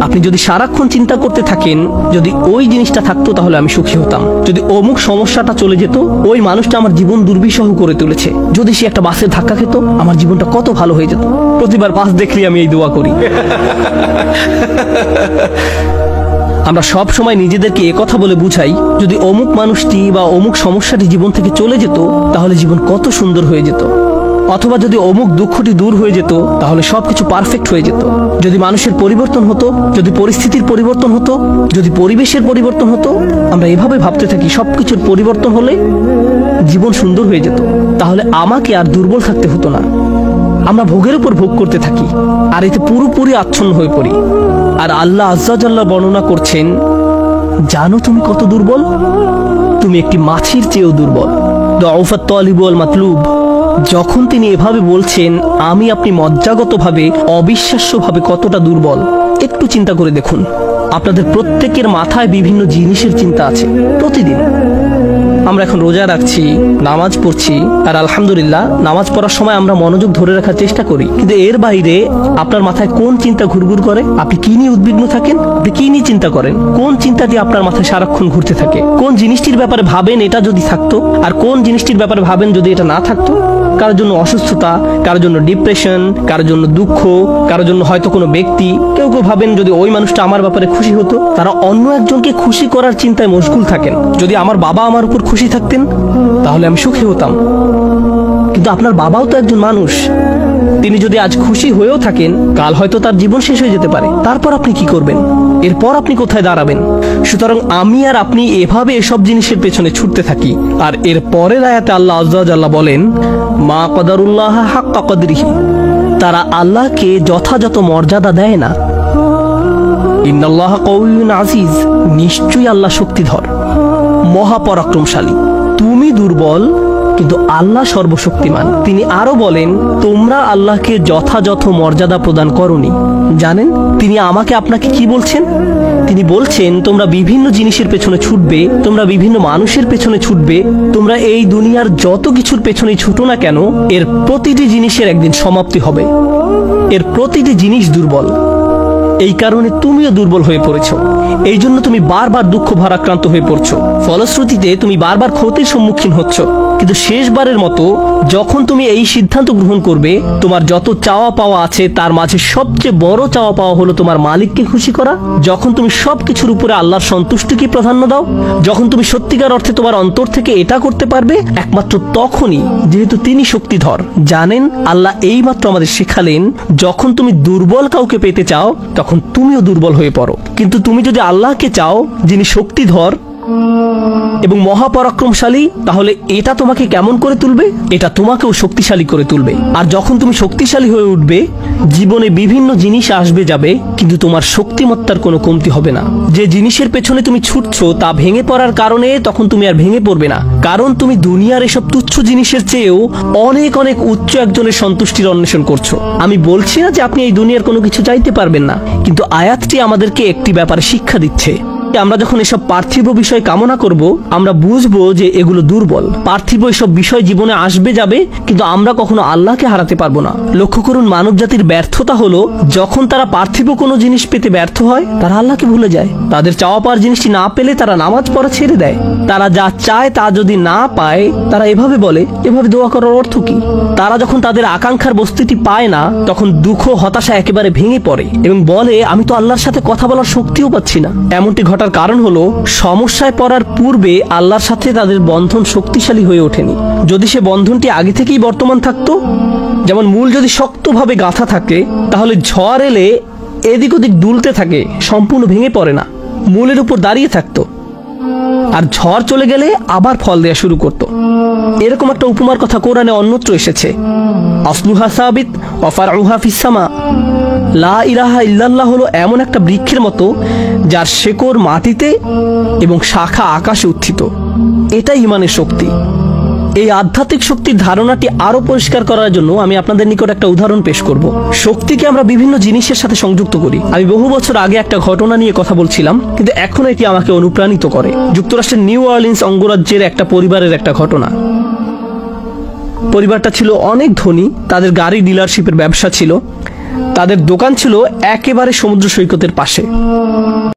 আপনি যদি সারাক্ষণ চিন্তা করতে থাকেন যদি ওই জিনিসটা থাকতো তাহলে আমি সুখী হতাম, যদি অমুক সমস্যাটা চলে যেত, ওই মানুষটা আমার জীবন দুর্বিষহ করে তুলেছে, যদি সে একটা বাসে ধাক্কা খেত আমার জীবনটা কত ভালো হয়ে যেত। প্রতিবার বাস দেখলে আমি এই দোয়া করি। আমরা সব সময় নিজেদেরকে একথা বলে বুঝাই যদি অমুক মানুষটি বা অমুক সমস্যাটি জীবন থেকে চলে যেত তাহলে জীবন কত সুন্দর হয়ে যেত, অথবা যদি অমুক দুঃখটি দূর হয়ে যেত তাহলে সবকিছু পারফেক্ট হয়ে যেত। যদি মানুষের পরিবর্তন হতো, যদি পরিস্থিতির পরিবর্তন হতো, যদি পরিবেশের পরিবর্তন হতো, আমরা এভাবে ভাবতে থাকি সবকিছুর পরিবর্তন হলে জীবন সুন্দর হয়ে যেত, তাহলে আমাকে আর দুর্বল থাকতে হতো না। আমরা ভোগের উপর ভোগ করতে থাকি আর এতে পুরোপুরি আচ্ছন্ন হয়ে পড়ি। আর আল্লাহ আজ্জা জাল্লা বর্ণনা করছেন, জানো তুমি কত দুর্বল? তুমি একটি মাছির চেয়েও দুর্বল। দুআফাত তালিব ওয়াল মাতলুব। যখন তিনি এভাবে বলছেন আমি আপনি মজ্জাগতভাবে অবিশ্বাস্যভাবে কতটা দুর্বল, একটু চিন্তা করে দেখুন। আপনাদের প্রত্যেকের মাথায় বিভিন্ন জিনিসের চিন্তা আছে প্রতিদিন। আমরা এখন রোজা রাখছি, নামাজ পড়ছি, আর আলহামদুলিল্লাহ নামাজ পড়ার সময় আমরা মনোযোগ ধরে রাখার চেষ্টা করি, কিন্তু এর বাইরে আপনার মাথায় কোন চিন্তা ঘুরঘুর করে? আপনি কি নিয়ে উদ্বিগ্ন থাকেন? আপনি কি নিয়ে চিন্তা করেন? কোন চিন্তাটি আপনার মাথায় সারাক্ষণ ঘুরতে থাকে? কোন জিনিসটির ব্যাপারে ভাবেন এটা যদি থাকতো, আর কোন জিনিসটির ব্যাপারে ভাবেন যদি এটা না থাকতো? কারোর জন্য অসুস্থতা, কারোর জন্য ডিপ্রেশন, কারোর জন্য দুঃখ, কারোর জন্য হয়তো কোনো ব্যক্তি। কেউ কেউ ভাবেন যদি ওই মানুষটা আমার ব্যাপারে খুশি হতো। তারা অন্য একজনকে খুশি করার চিন্তায় মশগুল থাকেন। যদি আমার বাবা আমার উপর খুশি থাকতেন তাহলে আমি সুখী হতাম, কিন্তু আপনার বাবাও তো একজন মানুষ। তিনি যদি আজ খুশি হয়েও থাকেন, কাল হয়তো তার জীবন শেষ হয়ে যেতে পারে। তারপর আপনি কি করবেন? এরপর আপনি কোথায় দাঁড়াবেন? সুতরাং আমি আর আপনি এভাবে এসব জিনিসের পেছনে ছুটতে থাকি। আর এর পরের আয়াতে আল্লাহ আজ্জা ওয়া জাল্লা বলেন, মা কদারুল্লাহ হাক্কা কদরিহি। তারা আল্লাহকে যথাযথ মর্যাদা দেয় না। ইন্নাল্লাহা কাউইয়ুন আজিজ। নিশ্চয়ই আল্লাহ শক্তিধর, মহাপরাক্রমশালী। তুমি দুর্বল কিন্তু আল্লাহ সর্বশক্তিমান। তিনি আরো বলেন, তোমরা আল্লাহকে যথাযথ মর্যাদা প্রদান করনি। জানেন তিনি আমাকে আপনাকে কি বলছেন? তিনি বলছেন তোমরা বিভিন্ন জিনিসের পেছনে ছুটবে, তোমরা বিভিন্ন মানুষের পেছনে ছুটবে, তোমরা এই দুনিয়ার যত কিছুর পেছনেই ছুটো না কেন, এর প্রতিটি জিনিসের একদিন সমাপ্তি হবে। এর প্রতিটি জিনিস দুর্বল। এই কারণে তুমিও দুর্বল হয়ে পড়েছো। এই জন্য তুমি বারবার দুঃখ ভারাক্রান্ত হয়ে পড়ছো। ফলশ্রুতিতে তুমি বারবার ক্ষতির সম্মুখীন হচ্ছ। কিন্তু শেষবারের মতো যখন তুমি এই সিদ্ধান্ত গ্রহণ করবে, তোমার যত চাওয়া পাওয়া আছে তার মাঝে সবচেয়ে বড় চাওয়া পাওয়া হলো তোমার মালিককে খুশি করা। যখন তুমি সবকিছুর উপরে আল্লাহর সন্তুষ্টিকে প্রাধান্য দাও, যখন তুমি সত্যিকার অর্থে তোমার অন্তর থেকে এটা করতে পারবে, একমাত্র তখনই, যেহেতু তিনি শক্তিধর। জানেন আল্লাহ এইমাত্র আমাদের শেখালেন, যখন তুমি দুর্বল কাউকে পেতে চাও তখন তুমিও দুর্বল হয়ে পড়ো। কিন্তু তুমি যদি আল্লাহকে চাও যিনি শক্তিধর এবং মহাপরাক্রমশালী, তাহলে এটা তোমাকে কেমন করে তুলবে? এটা তোমাকেও শক্তিশালী করে তুলবে। আর যখন তুমি শক্তিশালী হয়ে উঠবে, জীবনে বিভিন্ন জিনিস আসবে যাবে, কিন্তু তোমার শক্তিমত্তার কোনো কমতি হবে না। যে জিনিসের পেছনে তুমি ছুটছো তা ভেঙে পড়ার কারণে তখন তুমি আর ভেঙে পড়বে না, কারণ তুমি দুনিয়ার এসব তুচ্ছ জিনিসের চেয়েও অনেক অনেক উচ্চ একজনের সন্তুষ্টির অন্বেষণ করছো। আমি বলছি না যে আপনি এই দুনিয়ার কোনো কিছু চাইতে পারবেন না, কিন্তু আয়াতটি আমাদেরকে একটি ব্যাপারে শিক্ষা দিচ্ছে। আমরা যখন এসব পার্থিব বিষয় কামনা করব, আমরা বুঝবো যে এগুলো দুর্বল। পার্থিব এসব বিষয় জীবনে আসবে যাবে, কিন্তু আমরা কখনো আল্লাহকে হারাতে পারবো না। লক্ষ্য করুন, মানব জাতির ব্যর্থতা হলো যখন তারা পার্থিব কোনো জিনিস পেতে ব্যর্থ হয়, তারা আল্লাহকে ভুলে যায়। তাদের চাওয়া পাওয়ার জিনিসটি না পেলে তারা নামাজ পড়া ছেড়ে দেয়। তারা যা চায় তা যদি না পায়, তারা এভাবে বলে, এভাবে দোয়া করার অর্থ কি? তারা যখন তাদের আকাঙ্ক্ষার বস্তুটি পায় না, তখন দুঃখ হতাশা একেবারে ভেঙে পড়ে এবং বলে, আমি তো আল্লাহর সাথে কথা বলার শক্তিও পাচ্ছি না। এমনটি ঘটার কারণ হলো সমস্যায় পড়ার পূর্বে আল্লাহর সাথে তাদের বন্ধন শক্তিশালী হয়ে ওঠেনি। যদি সে বন্ধনটি আগে থেকেই বর্তমান থাকতো, যেমন মূল যদি শক্তভাবে গাঁথা থাকে, তাহলে ঝড় এলে এদিক ওদিক দুলতে থাকে, সম্পূর্ণ ভেঙে পড়ে না, মূলের উপর দাঁড়িয়ে থাকতো। আর ঝড় চলে গেলে আবার ফল দেয়া শুরু করত। এরকম একটা উপমার কথা কোরআনে অন্যত্র এসেছে, আসলুহা সাবিত ওয়া ফারউহা ফিস সামা। লা ইলাহা ইল্লাল্লাহ হলো এমন একটা বৃক্ষের মতো যার শেকড় মাটিতে এবং শাখা আকাশে উত্থিত। এটাই ঈমানের শক্তি। এই আধ্যাত্মিক শক্তির ধারণাটি আরো পরিষ্কার করার জন্য আমি আপনাদের নিকট একটা উদাহরণ পেশ করব। শক্তিকে আমরা বিভিন্ন জিনিসের সাথে সংযুক্ত করি। আমি বহু বছর আগে একটা ঘটনা নিয়ে কথা বলছিলাম, কিন্তু এখন এটি আমাকে অনুপ্রাণিত করে। যুক্তরাষ্ট্রের নিউ অরলিন্স অঙ্গরাজ্যের একটা পরিবারের একটা ঘটনা। পরিবারটা ছিল অনেক ধনী, তাদের গাড়ি ডিলারশিপের ব্যবসা ছিল। তাদের দোকান ছিল একেবারে সমুদ্র সৈকতের পাশে।